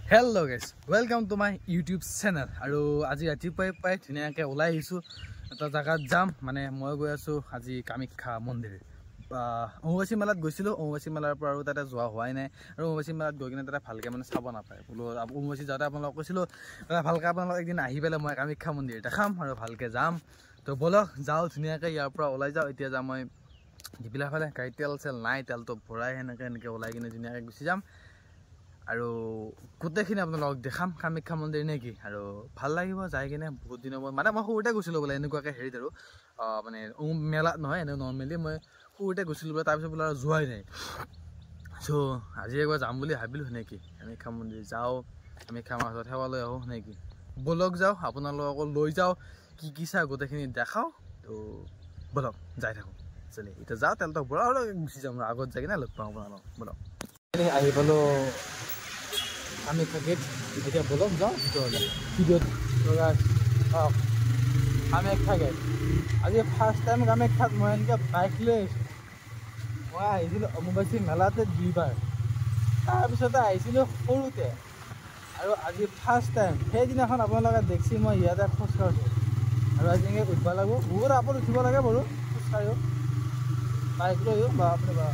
Hello guys, welcome to my YouTube channel. আৰু আজি ৰাতিপুৱাই ধুনীয়াকৈ ওলাই আহিছোঁ এটা জাগাত যাম মানে মই গৈ আছো আজি কামাখ্যা মন্দিৰ অম্বুবাচী মেলাত গৈছিলোঁ অম্বুবাচী মেলাৰ পৰা আৰু তাতে যোৱা হোৱাই নাই আৰু অম্বুবাচী মেলাত গৈ কিনে তাতে ভালকৈ মানে চাব নাপায় বোলো অম্বুবাচী যাওঁতে আপোনালোকক কৈছিলোঁ ভালকৈ আপোনালোক একদিন আহি পেলাই মই কামাখ্যা মন্দিৰ দেখাম আৰু ভালকৈ যাম তো বলক যাওঁ ধুনীয়াকৈ ইয়াৰ পৰা ওলাই যাওঁ এতিয়া যাম মই যিবিলাক ফালে গাড়ী তেল নাই তেলটো ভৰাই এনেকৈ ওলাই কিনে ধুনীয়াকৈ গুচি যাম আৰু গোটেইখিনি আপোনালোকক দেখাম কামাখ্যা মন্দিৰ নেকি আৰু ভাল লাগিব যাই কিনে বহুত দিনৰ মূৰত মানে মই সৰুতে গৈছিলোঁ বোলে এনেকুৱাকৈ হেৰিত আৰু মানে মেলাত নহয় এনে নৰ্মেলি মই সৰুতে গৈছিলোঁ বোলে তাৰপিছত বোলে আৰু যোৱাই নাই চ' আজি একবাৰ যাম বুলি ভাবিলোঁ নেকি কামাখ্যা মন্দিৰ যাওঁ কামাখ্যা মাছত সেৱা লৈ আহোঁ নেকি বলক যাওঁ আপোনালোককো লৈ যাওঁ কি চাই গোটেইখিনি দেখাওঁ তো বলক যাই থাকোঁ চলি এতিয়া যাওঁ তেলটো ভৰা আৰু গুচি যাম আগত যাই কিনে লগ পাওঁ আপোনালোক বলক আহি পালোঁ কামাখ্যা গেট এতিয়া বলক যাওঁ ভিতৰলৈ ভিডিঅ'ত কামাখ্যা গেট আজি ফাৰ্ষ্ট টাইম কামাখ্যাত মই এনেকৈ বাইক লৈ আহিছোঁ মই আহিছিলোঁ অম্বুবাচী মেলাতে 2বাৰ তাৰপিছতে আহিছিলোঁ সৰুতে আৰু আজি ফাৰ্ষ্ট টাইম সেইদিনাখন আপোনালোকে দেখছি মই ইয়াতে খোজকাঢ়িছোঁ আৰু আজি এনেকৈ উঠিব লাগিব বহুত আপত উঠিব লাগে বাৰু খোজকাঢ়িও বাইক লৈও বা আপুনি বা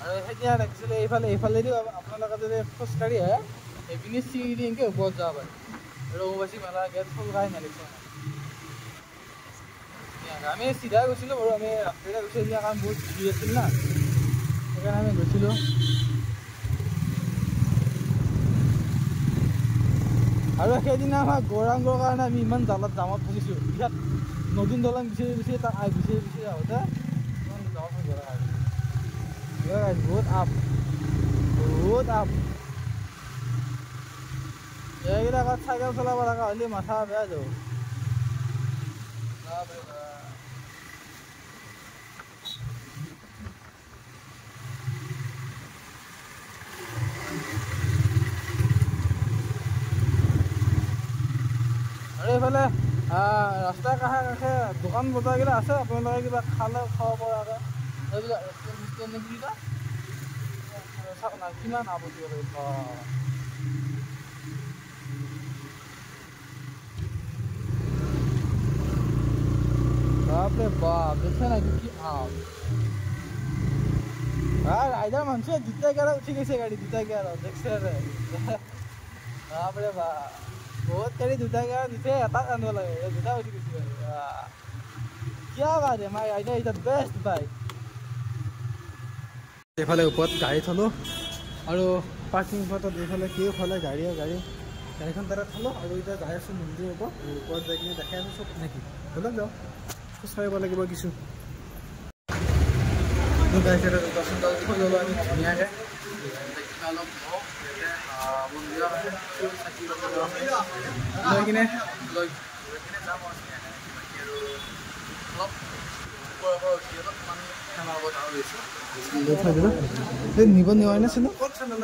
আৰু সেইদিনা দেখিছিলোঁ এইফালেদি আপোনালোকে যদি খোজকাঢ়ি আহে এইপিনি চিৰি এনেকৈ ওপৰত যাব পাৰে আৰু অম্বুবাচী মেলা গেট খোলকাই নেদেখিছোঁ আমি চিধাই গৈছিলোঁ বাৰু আমি ৰাস্তাতে গৈছিলোঁ এতিয়া কাৰণ বহুত ভিৰ আছিল না সেইকাৰণে আমি গৈছিলোঁ আৰু সেইদিনা আমাৰ গৌৰাংগৰ কাৰণে আমি ইমান জামত ফুৰিছোঁ ইয়াত নতুন দলং বিচাৰি তাক বিচাৰি আহোঁতে ইমান জামত ফুৰিব বহুত আপ এইবিলাকত চাইকেল চলাব লগা হ'লে মাথা বেয়া যাব আৰু এইফালে ৰাস্তাৰ কাষে দোকান বজাৰবিলাক আছে আপোনালোকে কিবা খাব পৰাকৈ এইবিলাক ৰেষ্টুৰেণ্ট চাওক না কিমান আপত্তি বাপৰে বাপ দেখছে না কি আম ৰাইডাৰ মানুহে দুটা গেয়াৰত উঠি গৈছে গাড়ী দুটা গেয়াৰত দেখছে বাপৰে বাপ বহুত গাড়ী দুটা গেয়াৰত উঠে এটাত আনিব লাগে দুটা উঠি গৈছে কিয় বাদে my rider is the best bike এইফালে ওপৰত গাড়ী থলোঁ আৰু পাৰ্কিং প্লটত এইফালে কেইফালে গাড়ীখন তাতে থলোঁ আৰু এতিয়া যাই আছোঁ মন্দিৰৰ ওপৰত যাই কিনে দেখাই আছোঁ চব নেকি বলক যাওঁ খোজকাঢ়িব লাগিব কিছু ল'লোঁ আমি ধুনীয়াকৈ অলপ লৈ কিনে যাম অলপ নিব নোৱাৰে নে চেনেল ক'ত চেনেল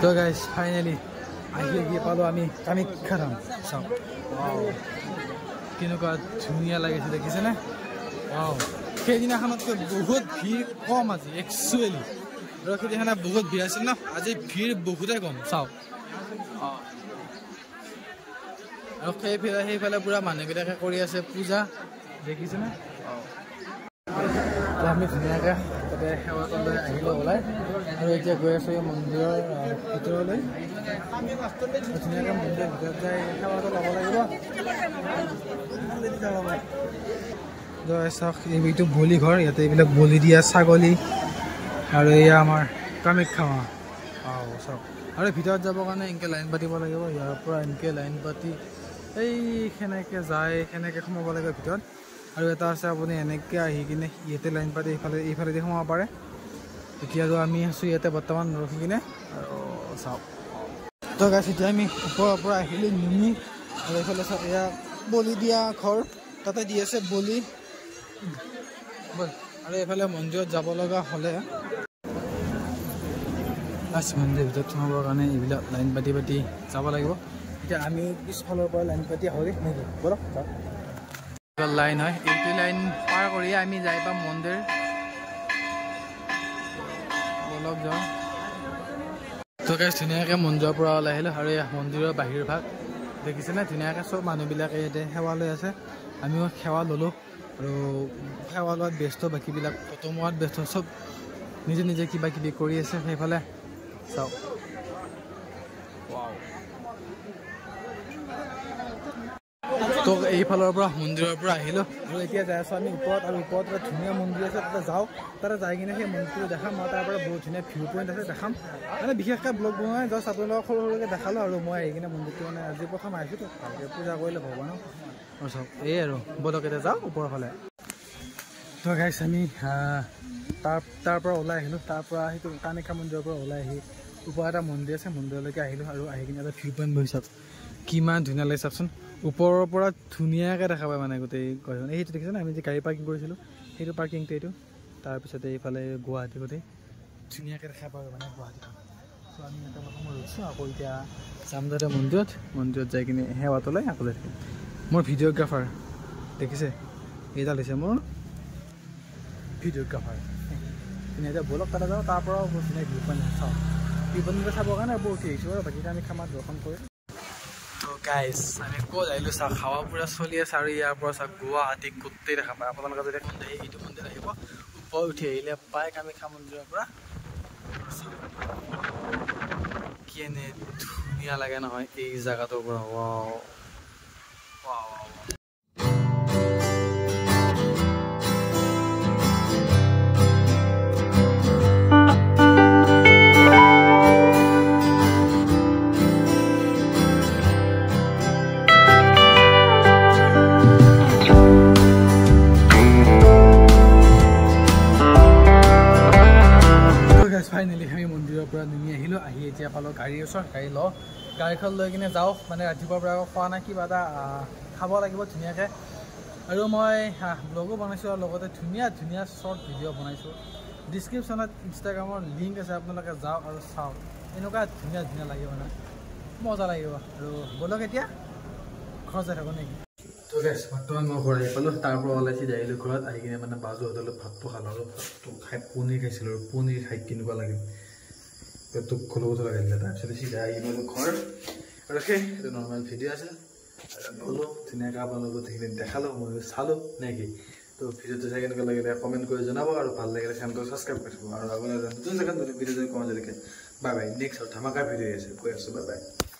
তো গাইজ ফাইনেলি আহি পালোঁ আমি কামাখ্যা ধাম চাওঁ কেনেকুৱা ধুনীয়া লাগিছে দেখিছেনে সেইদিনাখনতকৈ বহুত ভিৰ কম আজি একচুৱেলি আৰু সেইদিনা বহুত ভিৰ আছিল ন আজি ভিৰ বহুতেই কম চাওক আৰু সেইফালে পূৰা মানুহবিলাকে কৰি আছে পূজা দেখিছেনে আমি ধুনীয়াকৈ তাতে সেৱা কৰিবলৈ আহিলোঁ ওলাই আৰু এতিয়া গৈ আছোঁ এই মন্দিৰৰ ভিতৰলৈ ধুনীয়াকৈ মন্দিৰৰ ভিতৰত যাই সেৱাটো ল'ব লাগিব চাওক এইটো বলি ঘৰ ইয়াতে এইবিলাক বলি দিয়া ছাগলী আৰু এয়া আমাৰ কামাখ্যা মা চাওক আৰু ভিতৰত যাবৰ কাৰণে এনেকৈ লাইন পাতিব লাগিব ইয়াৰ পৰা এনেকৈ লাইন পাতি সেনেকৈ যায় সেনেকৈ সোমাব লাগিব ভিতৰত আৰু এটা আছে আপুনি এনেকৈ আহি কিনে ইয়াতে লাইন পাতি এইফালেদি সোমাব পাৰে এতিয়াতো আমি আছোঁ ইয়াতে বৰ্তমান ৰখি কিনে আৰু চাওক তো গাইছ এতিয়া আমি ওপৰৰ পৰা আহিলোঁ নুমি আৰু এইফালে চাওক এয়া বলি দিয়া ঘৰ তাতে দি আছে বলি আৰু এইফালে মন্দিৰত যাব লগা হ'লে মন্দিৰৰ ভিতৰত সোমাবৰ কাৰণে এইবিলাক লাইন পাতি পাতি যাব লাগিব এতিয়া আমি পিছফালৰ পৰা লাইন পাতি আহোঁগৈ নেকি বলক লাইন হয় এইটো লাইন পাৰ কৰিয়ে আমি যাই পাম মন্দিৰ বলক যাওঁ তো গাইছ ধুনীয়াকৈ মন্দিৰৰ পৰা ওলাই আহিলোঁ আৰু এই মন্দিৰৰ বাহিৰ ভাগ দেখিছেনে ধুনীয়াকৈ চব মানুহবিলাকে ইয়াতে সেৱা লৈ আছে আমিও সেৱা ল'লোঁ আৰু সেৱা লোৱাত ব্যস্ত বাকীবিলাক ফটো মৰাত ব্যস্ত চব নিজে নিজে কিবা কিবি কৰি আছে সেইফালে চাওক তো এইফালৰ পৰা মন্দিৰৰ পৰা আহিলোঁ আৰু এতিয়া যাই আছোঁ আমি ওপৰত আৰু ওপৰত এটা ধুনীয়া মন্দিৰ আছে তাতে যাওঁ তাতে যাই কিনে সেই মন্দিৰটো দেখাম আৰু তাৰ পৰা বহুত ধুনীয়া ভিউ পইণ্ট আছে দেখাম মানে বিশেষকৈ ব্লগ বনোৱাই জাষ্ট আপোনালোকক সৰু সৰুকৈ দেখালোঁ আৰু মই আহি কিনে মন্দিৰটো মানে আজি প্ৰথম আহিছোঁ ভালকৈ পূজা কৰিলে ভগৱানক আৰু চাওক এই আৰু বলক এতিয়া যাওঁ ওপৰৰ ফালে তো গাইছ আমি তাৰ পৰা ওলাই আহিলোঁ তাৰ পৰা সেইটো কামাখ্যা মন্দিৰৰ পৰা ওলাই আহি ওপৰত এটা মন্দিৰ আছে মন্দিৰলৈকে আহিলোঁ আৰু আহি কিনে এটা ভিউ পইণ্ট বহি চাওক কিমান ধুনীয়া লাগে চাওকচোন ওপৰৰ পৰা ধুনীয়াকৈ দেখা পায় মানে গোটেই গছখন সেইটো দেখিছেনে আমি যে গাড়ী পাৰ্কিং কৰিছিলোঁ সেইটো পাৰ্কিংটো এইটো তাৰপিছতে এইফালে গুৱাহাটী গোটেই ধুনীয়াকৈ দেখা পায় মানে গুৱাহাটীখন চ' আমি এটা প্ৰথম ৰৈছোঁ আকৌ এতিয়া যাম যাতে মন্দিৰত যাই কিনে সেৱাটো লৈ আকৌ যাই থাকিম মোৰ ভিডিঅ'গ্ৰাফাৰ দেখিছে এইডাল হৈছে মোৰ ভিডিঅ'গ্ৰাফাৰ এতিয়া বলক তাতে যাওঁ তাৰ পৰাও বহুত ধুনীয়া ভিউ পইণ্ট চাওঁ ভিউ পইণ্টটো চাবৰ কাৰণে বহুত উঠি আহিছোঁ আৰু বাকী আমি খামাত দৰ্শন কৰি গাইজ আমি ক'ত আহিলোঁ চাওক খাৱা পুৰা চলি আছে আৰু ইয়াৰ পৰা চাওক গুৱাহাটী গোটেই দেখা পায় আপোনালোকে যদি এখন আহি এইটো মন্দিৰ আহিব ওপৰত উঠি আহিলে পায় কামাখ্যা মন্দিৰৰ পৰা কেনে ধুনীয়া লাগে নহয় এই জেগাটোৰ পৰা ৱাও ফাইনেলি আমি মন্দিৰৰ পৰা নামি আহিলোঁ আহি এতিয়া পালোঁ গাড়ীৰ ওচৰত গাড়ী লওঁ গাড়ীখন লৈ কিনে যাওঁ মানে ৰাতিপুৱাৰ পৰা আকৌ খোৱা নাই কিবা এটা খাব লাগিব ধুনীয়াকৈ আৰু মই ব্লগো বনাইছোঁ আৰু লগতে ধুনীয়া ধুনীয়া শ্বৰ্ট ভিডিঅ' বনাইছোঁ ডিছক্ৰিপশ্যনত ইনষ্টাগ্ৰামৰ লিংক আছে আপোনালোকে যাওক আৰু চাওক এনেকুৱা ধুনীয়া ধুনীয়া লাগিব মানে মজা লাগিব আৰু বলক এতিয়া ঘৰত যাই থাকোঁ নেকি তো গাইছ বৰ্তমান মই ঘৰ আহি পালোঁ তাৰ পৰা ওলাইছি আহিলোঁ ঘৰত আহি কিনে মানে বাজু হোটেলত ভাতটো খালোঁ আৰু ভাতটো খাই পনীৰ খাইছিলোঁ আৰু পনীৰ খাই কেনেকুৱা লাগিল পেটটো খোলবতো লগাই দিলে তাৰপিছত চিধা আহি পালোঁ ঘৰ আৰু সেইটো নৰ্মেল ভিডিঅ' আছিল গ'লোঁ ধুনীয়াকৈ আপোনালোকক সেইখিনি দেখালোঁ মই চালোঁ নেকি তো ভিডিঅ'টো চাই কেনেকুৱা লাগিলে কমেণ্ট কৰি জনাব আৰু ভাল লাগিলে চেনেলটো ছাবস্ক্ৰাইব কৰি থ'ব আৰু আপোনাৰ নতুন জেগাত নতুন ভিডিঅ' কওঁ যেনেকৈ বাই বাই নেক্সট ধামাকা ভিডিঅ' আছে কৈ আছোঁ বাই বাই